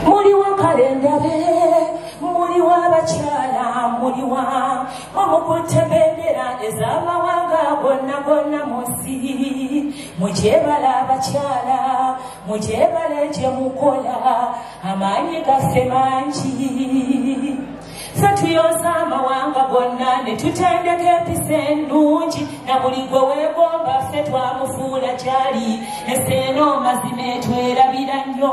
Muri wa kalendabe, muri wa bachala, muri wa omukutebendera ez'amawanga gonna gonna munsi. Mujebala bachala, mujebala gye mukola, amaanyi gaffe mangi. Tuyoza amawanga gonna ne tutendeka empisa ennungi na buli gwe weegomba ffe twamufuula gyali esseeno mazima etwerabira nnyo.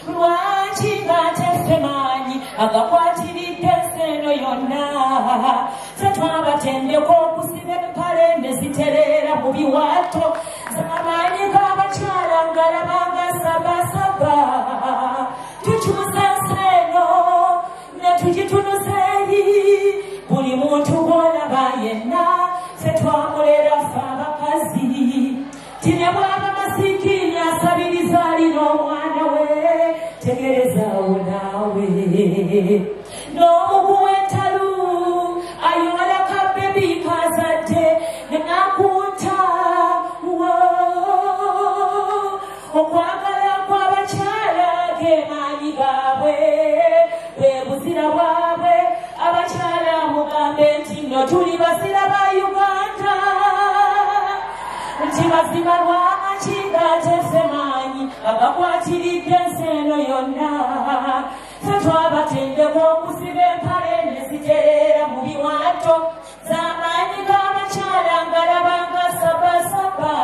Lwaki ng'ate ffe maanyi agakwatiridde esseeno yonna ffe twabatendeka okusiba empale ne zitereera mu biwaato z'amaanyi g'abakyala ngalabanga sabasaba. Tukyusa esseeno tujitunuseeri buli muntu gw'olaba yenna ffe twamulera ffe abakazi. Tine bwaba masikini asabiriza alina omwana we tegerezaawo naawe. N'omuguwa entalu ayola kabebi kazadde ne nakunta. Okwagala kw'abakyala ge maanyi gaabwe buzira bwabwe. Abakyala mugambe nti nno tuli bazira ba Uganda, nti mazima lwaki ng'ate ffe maanyi agakwatiridde ensi eno yonna ffe twabatendeka okusiba empale ne zitereera mu biwaato z'amaanyi g'abakyala ngalabanga sabasaba.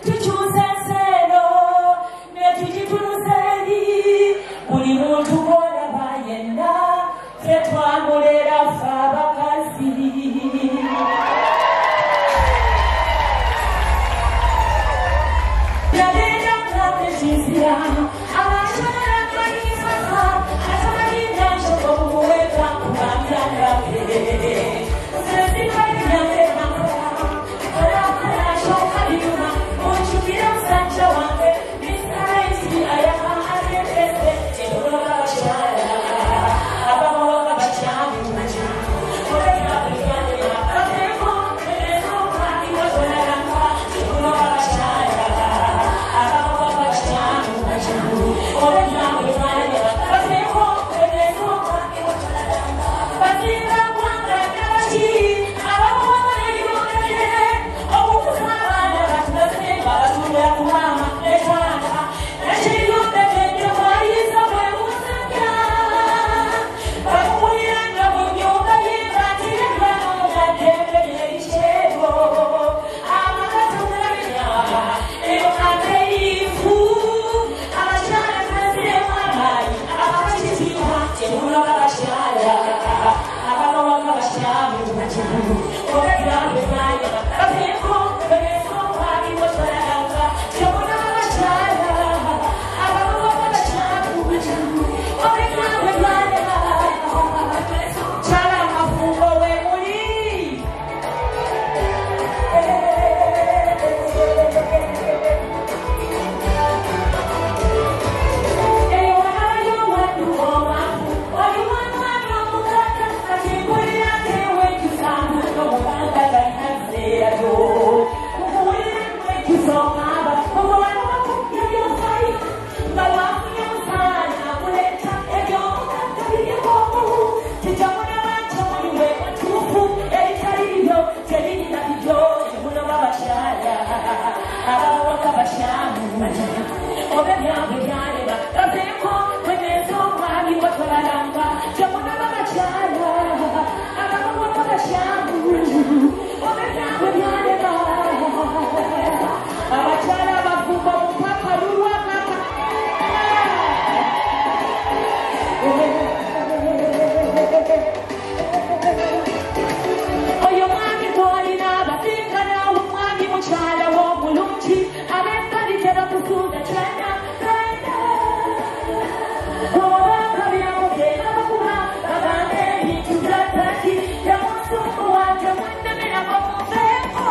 Tukyusa ensi eno ne tugitunuza eri buli muntu gw'olaba yenna ffe twamulera ffe abakazi. Nagenda nkambe kizira abakyala banyifaka atabalinda nsoko muweka kubanjagabe sezibalinyange nakola kolakala ashoka byuma onjukira musajja wange misalaisi ayaka atekese ebulo babakyala abawaka bakyali muki olekabigandera kateeko enezo kakiwazolalanga ebulo babakyala abawaka bakyali muki olekabigandera kateeko enezo kakiwazolalanga bazinga gwanga nabaki abawaka nebibonere okukuza abaana batubasenga batunda ku maama netwala ekiryombekedde mwayiza bwe musajja bakuwuliranga mu nyumba yengatiyebanogadembe byeikyero amagatumulabya eyo abeyifu abakyala taziremu amaanyi abakakitiibwa ebulo babakyala ababawaka bakyamu bakimu obegambe baana bateeko benesokwaliwo tolalanga ebulo babakyala ababawaka bakyamu bakimu obegambe baana kyala amafumbo we muli. Eyo walayo waddu owamu oli wamwana omuganda kati mpulira nteweekisanga n'omuganda galinazeerayo mukuwulira nwekiza omwaba omwana wakujjayosai nga lwafunye omusaana akuleeta ebyomuganda biryekomu kitamulaba ntomuliwe mutuufu ebitali bibyo tebirina bibyo ebulo babakyala abawaka bakyamu bakimu oba ebyabwe byaleba kazeeko kweneeza omwami watolalanga temuna babakyala abawaka bakyamu oba ebyabwe byaleba abakyala abafumba mupaka lulwakaka. Oyo mwami gw'olina abasinga naawe omwami mukyala w'omulungi ab'empali tebakusuuza kyana kaina obanga byamugenda bakuba bagambe ebintu byataki yamusumbu wange mwennemerako mumbeeko.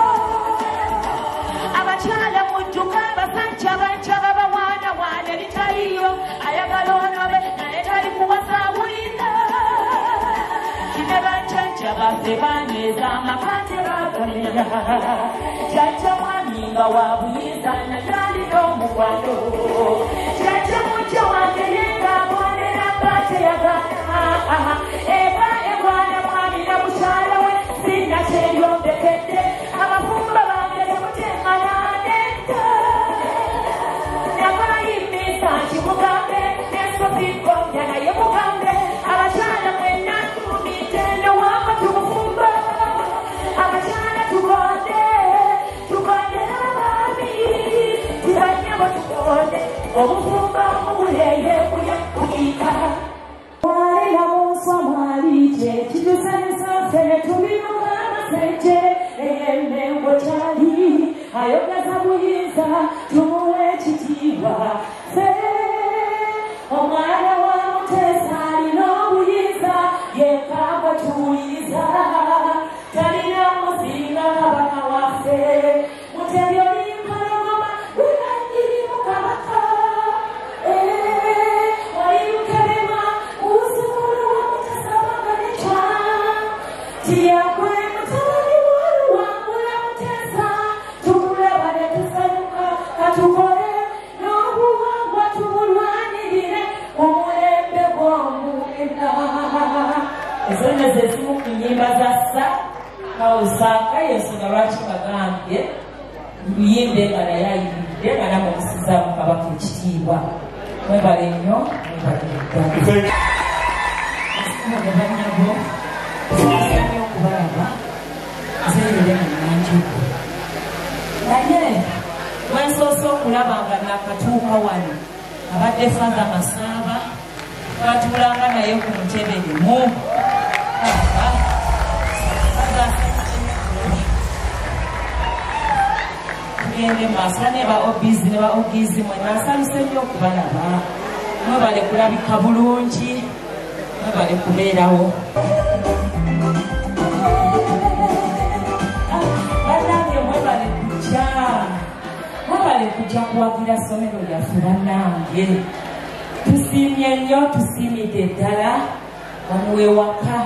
Abakyala mujjuka abasajja bajja babawaanawaana ebitaliyo ayagala onobe naye tali kuwasaawulira kine bajjajja baffe banyweza amapande bagalera jjajja mwami nga wa buyinza naye alina omukwano jjajja mujja wange muleye kuyekuyika walina muswa mwalije kitusanyusa fene tubinuka amasente eyenengo kyali ayogeza buyinza tumuwe ekitiibwa fe omwana wa Mutesa alina obuyinza yekagwa tuwuyiza talina musinga kabaka waffe Mutebi olimpologoma lulangiri mukabaka walirukerema uzukulu wa Mutesa baganekya tiyakwe mutabani waluwangula Mutesa tumulaba ne tusanyuka katukole n'obuwangwa tubulwanirire omulembe gw'omwenda ezonna ze zimu ku nnyimba za Ssa Kawusaaka y'ensonga lwaki bagambye luyimbe nga naye ayiridde nga namukusiza mu kabaka ekitiibwa mwebale nnyo mwebale bannabo nsomye okubalaba zeerere mu nanjuku naye wensoose okulaba nga nakatuuka wano abadde Father Masaaba twatuulanga naye ku mutebe limu tugende maaso ne ba obizi ne ba ogizi mwena nsanyuse nnyo okubalaba mwebale kulabika bulungi mwebale kubeerawo bannange mwebale kujja kuwagira ssomero lyaffe bannange tusiimye nnyo tusiimidde ddala wamuwe waka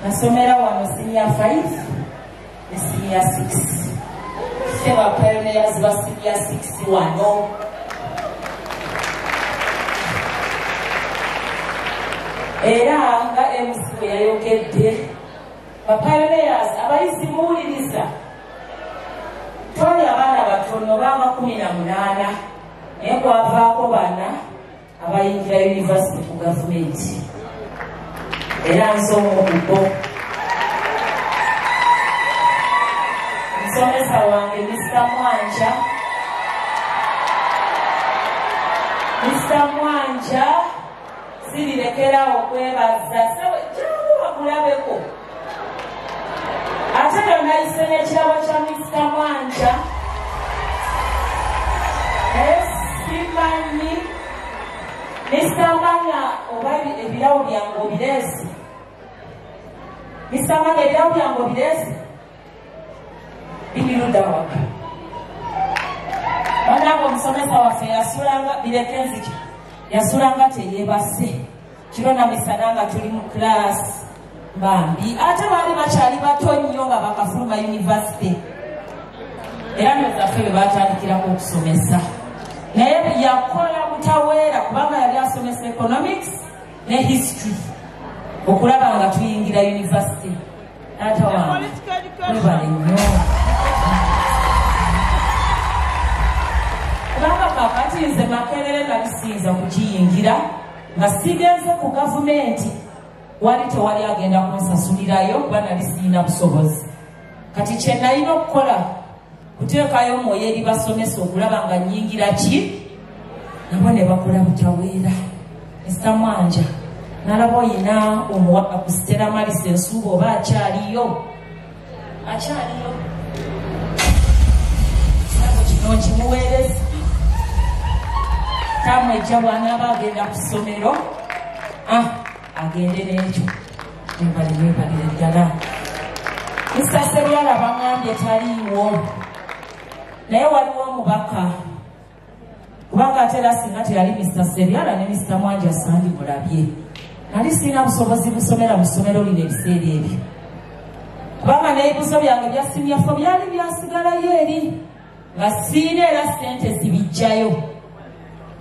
nasomera wano senior 5 ne senior 6 seba pioneers ba senior 6 wano era nga MC bwe yayogedde ba pioneers abayizi muwuliriza twali abaana batono banga 18 naye kwavaako bana abayingira university ku gavumenti era nsoma okubo musomesa wange Mr. Mwanja sirirekerawo okwebaza jangu bakulabeko ate nga nayise n'ekirabo kya Mr. Mwanja simanyi Mr. Mwanja oba ebirawo byange obireese Mr. Mwanja ebirawo byange obireese bimiruda waka wanange omusomesa waffe yasulanga bireke nziki yasulanga teyebase kiro namisana nga tuli mu class bambi ate baali bakyali bato nnyo nga bakafuluma university era nozaffe be batandikirako okusomesa naye yakola butaweera kubanga yali asomesa economics ne history okulaba nga tuyingira university taata wange webale nnyo kubanga kakati nze Makerere nalisinza kugiyingira nga sigenze ku gavumenti wali tewali agenda kunsasulirayo kuba nali sirina busobozi kati kye nalina okukola kuteekayo omwoyo eri basomesa okulaba nga nnyingira ki nabo ne bakola butaweera Mr. Mwanja nalaba oyina omuwaka ku Stella Malisa ensuuba oba akyaliyo sabo kino nkimuweereza tamwejja bwanaaba agenda ku ssomero agende n'ekyo nebalire ddala Mr. Sebyala bangambye taliiwo naye waliwo omubaka kubanga ate era singa teyali Mr. Sebyala ne Mr. Mwanja sandimulabye nali sirina busobozi busomera mu ssomero lino ebiseera ebyo kubanga n'ebibuzo byange bya siniafo byali byasigalayo eri nga siina era ssente zibijjayo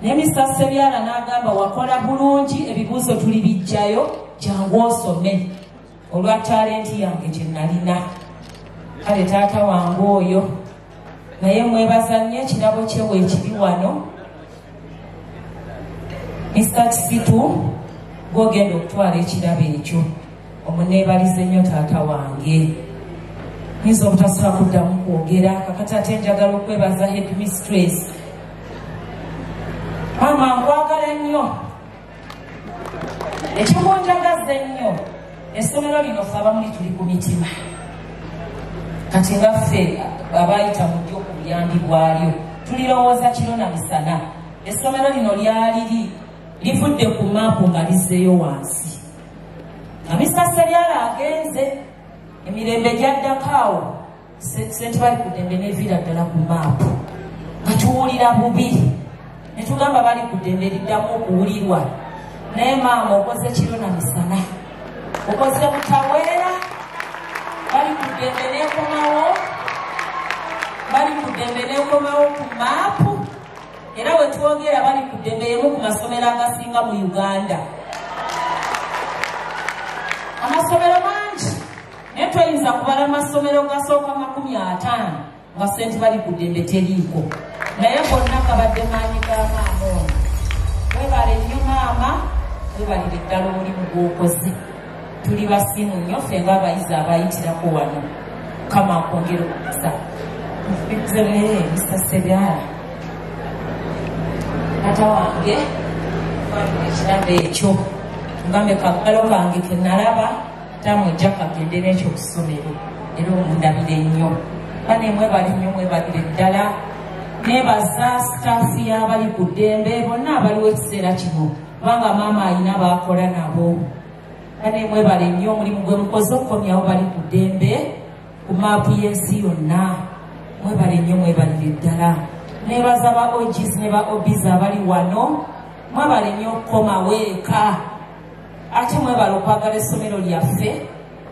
naye Mr. Sebyala n'agamba wakola bulungi ebibuuzo tuli bijjayo jangu osome olwa talenti yange gye nalina kale taata wange oyo naye mwebaza nnyo ekirabo kye weekiri wano Mr. Kisitu gw'ogenda okutwala ekirabo ekyo omuneebalize nnyo taata wange nyinza obutasobola kuddamu kwogera kakati ate njagala okwebaza headmistress Mama ekikunjagaza ennyo essomero lino ffe abamuli tuli ku mitima kati nga ffe abayita mu ddyo ku buyambi bwalyo tulirowooza kiro na misana essomero lino lyali livudde ku maapu nga lizzeeyo wansi nga Mr. Seryala agenze emirembe gyaddako awo sente bali ku ddembe neviira ddala ku maapu nga tuwulira bubi ne tugamba bali ku ddembe liddamu okuwulirwa naye maama okoze kiro na misana okoze butaweera bali ku ddembe nekomawo bali ku ddembe nekomawo ku maapu era bwe twogera bali ku ddembe emu ku masomero agasinga mu Uganda amasomero mangi naye twayinza kubala amasomero gasooka 50 nga sente bali ku ddembe teriiko naye bonna kabadde maanyi ga maama ono webale nnyo maama webalire ddala omulimu gw'okoze tuli basimu nnyo ffe ng'abayizi abayitirako wano kama akwongera okusa Mr. Seryala tata wange ekirabo ekyo ngambe kaggalo kange ke nalaba tamwejja kagende n'ekyo ku ssomero era omundabire nnyo bane mwebali nnyo mwebalire ddala nebaza sitaafu y'abali ku ddembe bonna abaliwo ekiseera kino kubanga maama alina baakola nabo bane mwebale nnyo omulimu gwe mukoze okukomyawo bali ku ddembe ku maapu y'ensi yonna mwebale nnyo mwebalire ddala nebaza ba OGs ne ba OBs abali wano mwebale nnyo okukomawo eka ate mwebale okwagala essomero lyaffe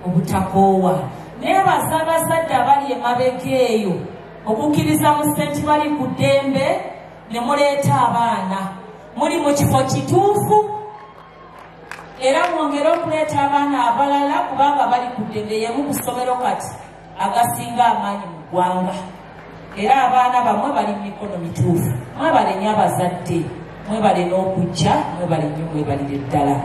obutakoowa nebaza abazadde abali emabega eyo okukkiriza mu sente bali ku ddembe ne muleeta abaana muli mu kifo kituufu era mwongere okuleeta abaana abalala kubanga bali ku ddembe yemu ku ssomero kati agasinga amaanyi mu ggwanga era abaana bamwe bali mu mikono mituufu mwebale nnyo abazadde mwebale n'okujja mwebale nnyo mwebalire ddala